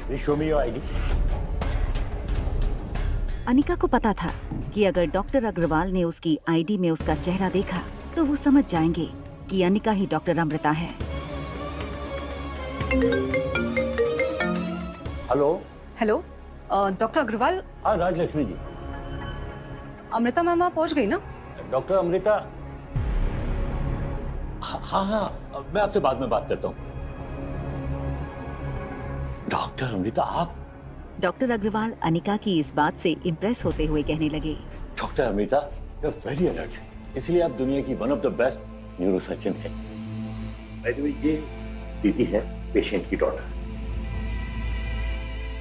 Show me your ID. Anika को पता था कि अगर डॉक्टर अग्रवाल ने उसकी आईडी में उसका चेहरा देखा तो वो समझ जाएंगे कि अनिका ही डॉक्टर अमृता है। हेलो। Hello, doctor Agarwal. हाँ राजलक्ष्मी जी। अमृता मैम आप पहुंच गई ना? डॉक्टर अमृता, हाँ, मैं आपसे बाद में बात करता हूँ। डॉक्टर अमृता आप? डॉक्टर अग्रवाल अनिका की इस बात से इम्प्रेस होते हुए कहने लगे, doctor Amrita you are very alert, इसलिए आप दुनिया की one of the best neurosurgeon है। बाय द वे ये प्रीति है, पेशेंट की daughter.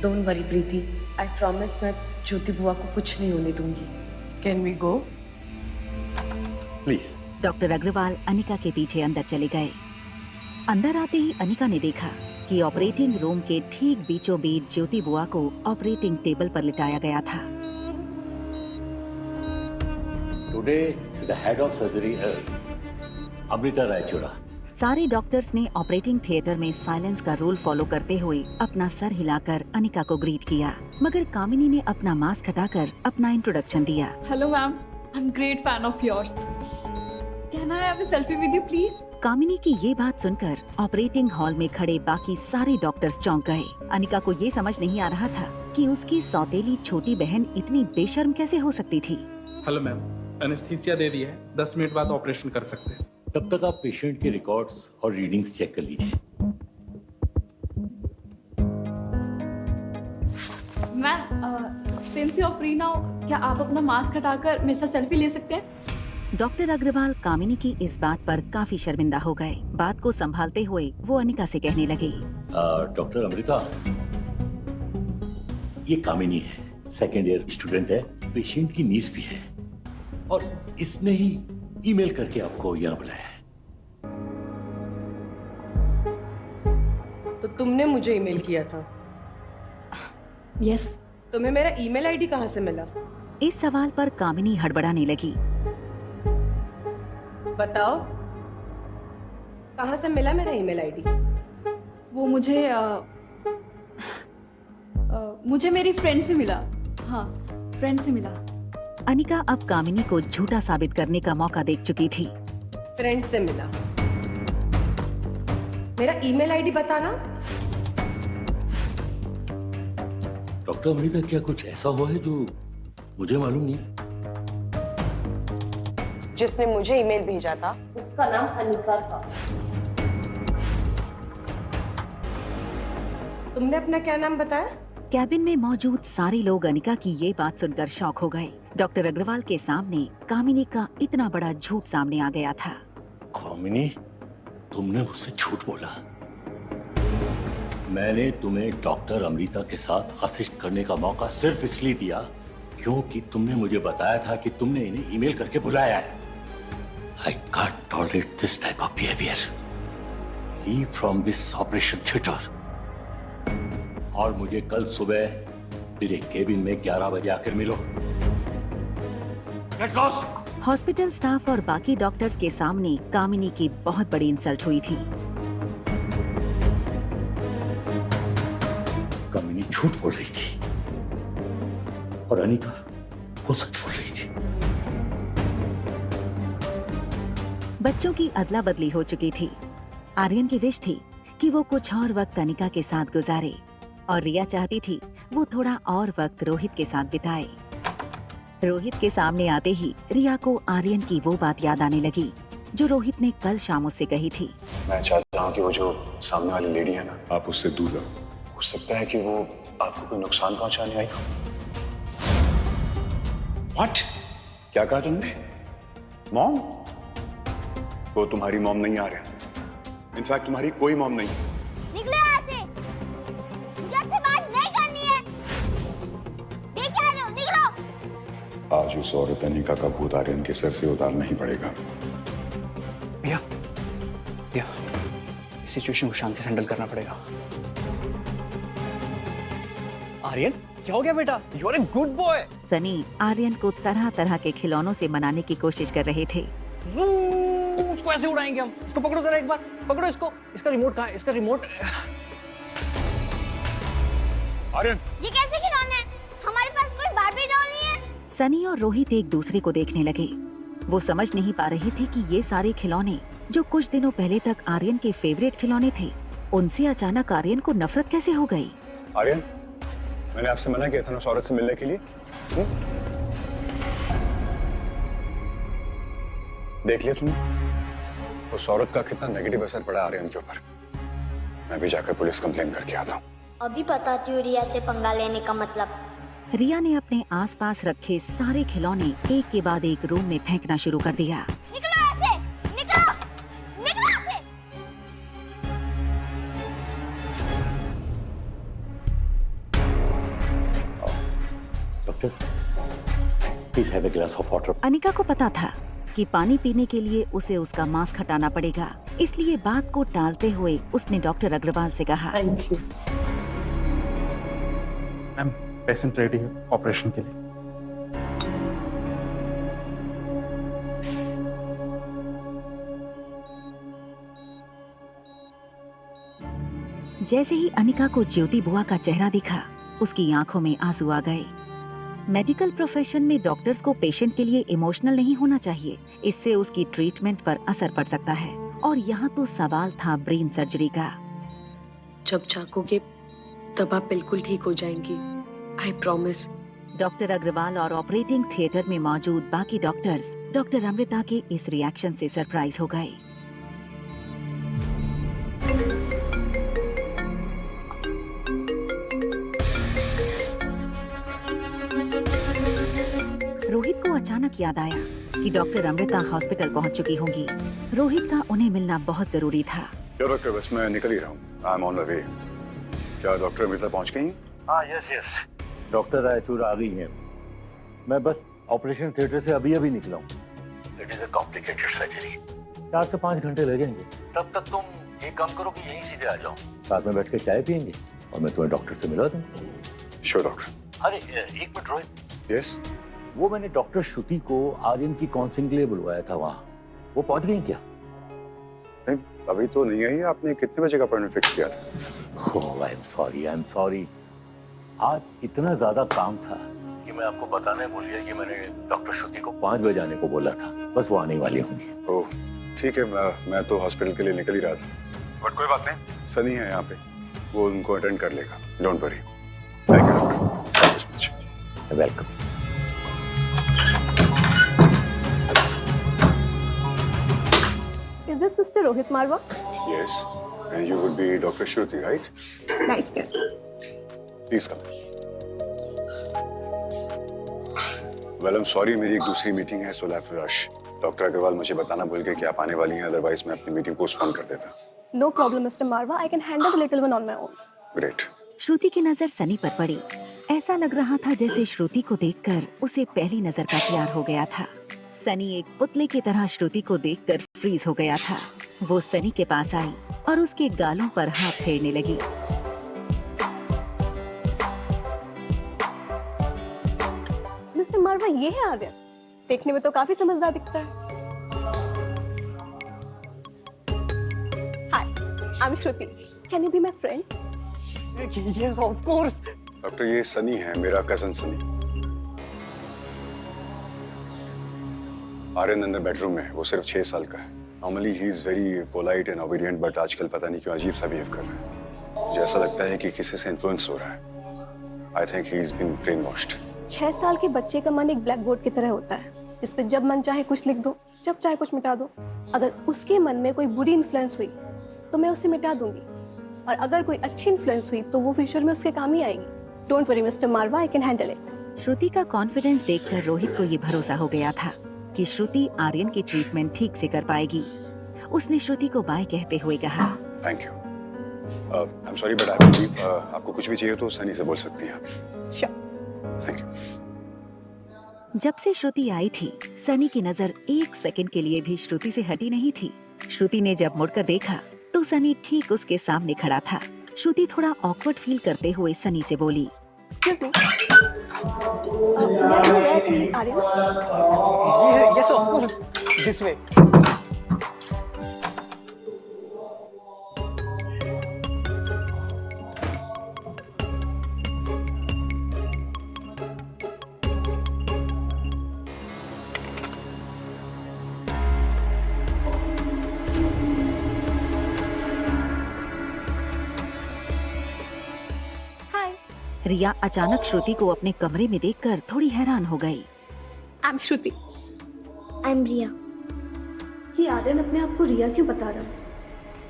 Don't worry Preeti, I promise मैं ज्योति बुआ को कुछ नहीं होने दूंगी। Can we go? Please. Doctor Agarwal Anika के पीछे अंदर चले गए। अंदर आते ही अनिका ने देखा कि ऑपरेटिंग रूम के ठीक बीचों बीच ज्योति बुआ को ऑपरेटिंग टेबल पर लिटाया गया था। Today the head of surgery है अमृता रायचूरा। सारे डॉक्टर्स ने ऑपरेटिंग थिएटर में साइलेंस का रूल फॉलो करते हुए अपना सर हिलाकर अनिका को ग्रीट किया, मगर कामिनी ने अपना मास्क हटाकर अपना इंट्रोडक्शन दिया। Hello ma'am, I am great fan of yours. Can I have a selfie with you please? Kamini की ये बात सुनकर ऑपरेटिंग हॉल में खड़े बाकी सारे डॉक्टर्स चौंक गए। अनिका को ये समझ नहीं आ रहा था कि उसकी सौतेली छोटी बहन इतनी बेशर्म कैसे हो सकती थी। हेलो मैम, एनेस्थीसिया दे दी है, 10 मिनट बाद ऑपरेशन कर सकते हैं। तब तक आप पेशेंट के रिकॉर्ड्स और रीडिंग्स चेक कर लीजिए। Ma'am, since you are free now, क्या आप अपना मास्क हटाकर मेरे साथ सेल्फी ले सकते हैं? डॉक्टर अग्रवाल कामिनी की इस बात पर काफी शर्मिंदा हो गए। बात को संभालते हुए वो अनिका से कहने लगे, डॉक्टर अमृता, ये कामिनी है, सेकेंड ईयर स्टूडेंट है, पेशेंट की नीस भी है और इसने ही ईमेल करके आपको यहाँ बुलाया है। तो तुमने मुझे ईमेल किया था? यस। तुम्हें मेरा ईमेल आईडी कहाँ से मिला? इस सवाल पर कामिनी हड़बड़ाने लगी। बताओ, कहाँ से मिला मेरा ईमेल आईडी? वो मुझे मेरी फ्रेंड से मिला। हाँ, फ्रेंड से मिला। अनिका अब कामिनी को झूठा साबित करने का मौका देख चुकी थी। फ्रेंड से मिला? मेरा ईमेल आईडी बताना। डॉक्टर अमृता, क्या कुछ ऐसा हुआ है जो मुझे मालूम नहीं? जिसने मुझे ईमेल भेजा था उसका नाम अनिका था। तुमने अपना क्या नाम बताया? कैबिन में मौजूद सारे लोग अनिका की ये बात सुनकर शॉक हो गए। डॉक्टर अग्रवाल के सामने कामिनी का इतना बड़ा झूठ सामने आ गया था। कामिनी, तुमने मुझसे झूठ बोला। मैंने तुम्हें डॉक्टर अमृता के साथ असिस्ट करने का मौका सिर्फ इसलिए दिया क्योंकि तुमने मुझे बताया था कि तुमने इन्हें ईमेल करके बुलाया है। I can't tolerate this type of behavior. Leave from this operation theater. और मुझे कल सुबह मेरे केबिन में 11 बजे आकर मिलो। Get lost! हॉस्पिटल स्टाफ और बाकी डॉक्टर्स के सामने कामिनी की बहुत बड़ी इंसल्ट हुई थी। कामिनी झूठ बोल रही थी और अनिका वो सच बोल रही थी। बच्चों की अदला बदली हो चुकी थी। आर्यन की विश थी कि वो कुछ और वक्त अनिका के साथ गुजारे और रिया चाहती थी वो थोड़ा और वक्त रोहित के साथ बिताए। रोहित के सामने आते ही रिया को आर्यन की वो बात याद आने लगी जो रोहित ने कल शाम उससे कही थी। मैं चाहता हूँ कि वो जो सामने वाली लेडी है ना, आप उससे दूर रहो। हो सकता है कि वो आपको कोई नुकसान पहुंचाने आई हो। What? क्या कहा तुमने? मॉम? वो तुम्हारी मॉम नहीं आ रहा। इनफैक्ट तुम्हारी कोई मॉम नहीं है। निकलो यहाँ से। मुझे आपसे बात नहीं करनी है। देख क्या रहे हो? निकलो। आज उस औरत अनिका का भूत आर्यन के सर से उतारना ही पड़ेगा। भैया, भैया, इस सिचुएशन को शांति से हैंडल करना पड़ेगा। आर्यन, क्या हो गया बेटा? You are a good boy. Sunny Aryan को तरह तरह के खिलौनों से मनाने की कोशिश कर रहे थे। इसको ऐसे उड़ाएंगे हम। इसको पकड़ो जरा एक बार, पकड़ो इसको। इसका रिमोट कहाँ है? इसका रिमोट। आर्यन, ये कैसे खिलौना है? हमारे पास कोई बार्बी डॉल नहीं है। सनी और रोहित एक दूसरे को देखने लगे। वो समझ नहीं पा रहे थे कि ये सारे खिलौने जो कुछ दिनों पहले तक आर्यन के फेवरेट खिलौने थे, उनसे अचानक आर्यन को नफरत कैसे हो गई। आर्यन, मैंने आपसे मना किया था ना सौरभ से मिलने के लिए। देख लिया तुमने वो सौरभ का कितना नेगेटिव असर पड़ा आर्यन के ऊपर। मैं भी जाकर पुलिस कंप्लेन करके आता हूँ। अभी बताती हूँ रिया से पंगा लेने का मतलब। रिया ने अपने आसपास रखे सारे खिलौने एक के बाद एक रूम में फेंकना शुरू कर दिया। निकलो ऐसे, निकलो, निकलो ऐसे। Doctor, please have a glass of water. Anika को पता था कि पानी पीने के लिए उसे उसका मास्क हटाना पड़ेगा, इसलिए बात को टालते हुए उसने डॉक्टर अग्रवाल से कहा, thank you. Ma'am, patient ready है ऑपरेशन के लिए। जैसे ही अनिका को ज्योति बुआ का चेहरा दिखा, उसकी आंखों में आंसू आ गए। मेडिकल प्रोफेशन में डॉक्टर्स को पेशेंट के लिए इमोशनल नहीं होना चाहिए, इससे उसकी ट्रीटमेंट पर असर पड़ सकता है। और यहाँ तो सवाल था ब्रेन सर्जरी का। जब जागोगे तब आप बिल्कुल ठीक हो जाएंगी, आई प्रॉमिस। डॉक्टर अग्रवाल और ऑपरेटिंग थिएटर में मौजूद बाकी डॉक्टर्स डॉक्टर अमृता के इस रिएक्शन से सरप्राइज हो गए। रोहित को अचानक याद आया कि डॉक्टर अमृता हॉस्पिटल पहुंच चुकी होंगी। रोहित का उन्हें मिलना बहुत जरूरी था। क्या डॉक्टर, बस मैं निकल ही रहा हूँ। I am on the way. क्या डॉक्टर अमृता पहुंच गई हैं? हाँ, यस। डॉक्टर रायचूर आ गई हैं। मैं बस ऑपरेशन थिएटर से अभी निकला हूँ। It is a complicated surgery. 4 से 5 घंटे लगेंगे। तब तक तुम एक काम करो कि यहीं सीधे आ जाओ, साथ में बैठ के चाय पियेंगे और मैं तुम्हें डॉक्टर से मिला दूँ। Sure doctor. अरे एक मिनट रोहित। यस। वो मैंने डॉक्टर श्रुति को आर्यन की काउंसलिंग के लिए बुलवाया था, वहाँ वो पहुंच गई क्या? नहीं, अभी तो नहीं आई। आपने कितने बजे का अपॉइंटमेंट फिक्स किया था? ओह, आई एम सॉरी। आज इतना ज्यादा काम था कि मैं आपको बताने भूल गया कि मैंने डॉक्टर श्रुति को 5 बजे आने को बोला था। बस वो आने वाली होंगी। ओह ठीक है, मैं तो हॉस्पिटल के लिए निकल ही रहा था। बट कोई बात नहीं, सनी है यहाँ पे, वो उनको अटेंड कर लेगा। Don't worry. Thank you doctor, thank you so much. Welcome. Is this Mr. Rohit Marwa? Yes, and you would be Dr. Shruti, right? Nice guess. Please come. Well, I'm sorry, मेरी एक दूसरी meeting है, so I have to rush. Doctor Agarwal मुझे बताना भूल गए कि आप आने वाली हैं, अदरवाइज मैं अपनी मीटिंग पोस्टपोन कर देता। No problem, Mr. Marwa. I can handle the little one on my own. Great. श्रुति की नजर सनी पर पड़ी। ऐसा लग रहा था जैसे श्रुति को देखकर उसे पहली नजर का प्यार हो गया था। सनी एक पुतले की तरह श्रुति को देखकर फ्रीज हो गया था। वो सनी के पास आई और उसके गालों पर हाथ फेरने लगी। Mr. Marwa, ये है आर्यन। देखने में तो काफी समझदार दिखता है। Hi, I'm Shruti. Can you be my friend? Yes, of course. Doctor, ये सनी है, मेरा कजन सनी। आर्यन अंदर बेडरूम में है, वो सिर्फ 6 साल का है। Normally he is very polite and obedient, but आजकल पता नहीं क्यों अजीब सा बिहेव कर रहा है। मुझे ऐसा लगता है कि किसी से इन्फ्लुएंस हो रहा है। I think he is been brain washed. 6 साल के बच्चे का मन एक ब्लैक बोर्ड की तरह होता है, जिसपे जब मन चाहे कुछ लिख दो, जब चाहे कुछ मिटा दो। अगर उसके मन में कोई बुरी इन्फ्लुएंस हुई तो मैं उसे मिटा दूंगी, और अगर कोई अच्छी इन्फ्लुएंस हुई तो वो फ्यूचर में उसके काम ही आएगी। Don't worry mister Marwah, I can handle it. Shruti का कॉन्फिडेंस देखकर रोहित को ये भरोसा हो गया था कि श्रुति आर्यन की ट्रीटमेंट ठीक से कर पाएगी। उसने श्रुति को बाय कहते हुए कहा, thank you. I am sorry but I believe आपको कुछ भी चाहिए तो सनी से बोल सकती हैं आप। श्योर। Thank you. जब से श्रुति आई थी, सनी की नजर 1 सेकंड के लिए भी श्रुति से हटी नहीं थी। श्रुति ने जब मुड़कर देखा तो सनी ठीक उसके सामने खड़ा था। श्रुति थोड़ा ऑकवर्ड फील करते हुए सनी से बोली, Excuse me. May I know where I can meet Aryan? Yes, of course. This way. रिया अचानक श्रुति को अपने कमरे में देखकर थोड़ी हैरान हो गई। I am Shruti. I am Riya. ये आर्यन अपने आप को रिया क्यों बता रहा है?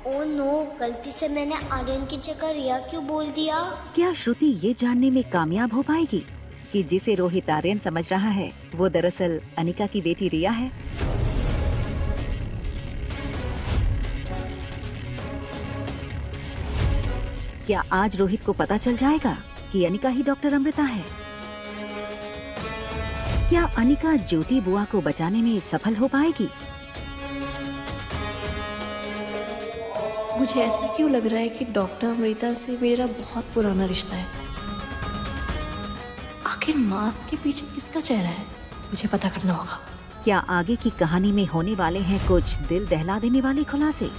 ओह नो, गलती से मैंने आर्यन की जगह रिया क्यों बोल दिया? क्या श्रुति ये जानने में कामयाब हो पाएगी कि जिसे रोहित आर्यन समझ रहा है वो दरअसल अनिका की बेटी रिया है? क्या आज रोहित को पता चल जाएगा कि अनिका ही डॉक्टर अमृता है? क्या अनिका ज्योति बुआ को बचाने में सफल हो पाएगी? मुझे ऐसा क्यों लग रहा है कि डॉक्टर अमृता से मेरा बहुत पुराना रिश्ता है। आखिर मास्क के पीछे किसका चेहरा है, मुझे पता करना होगा। क्या आगे की कहानी में होने वाले हैं कुछ दिल दहला देने वाले खुलासे?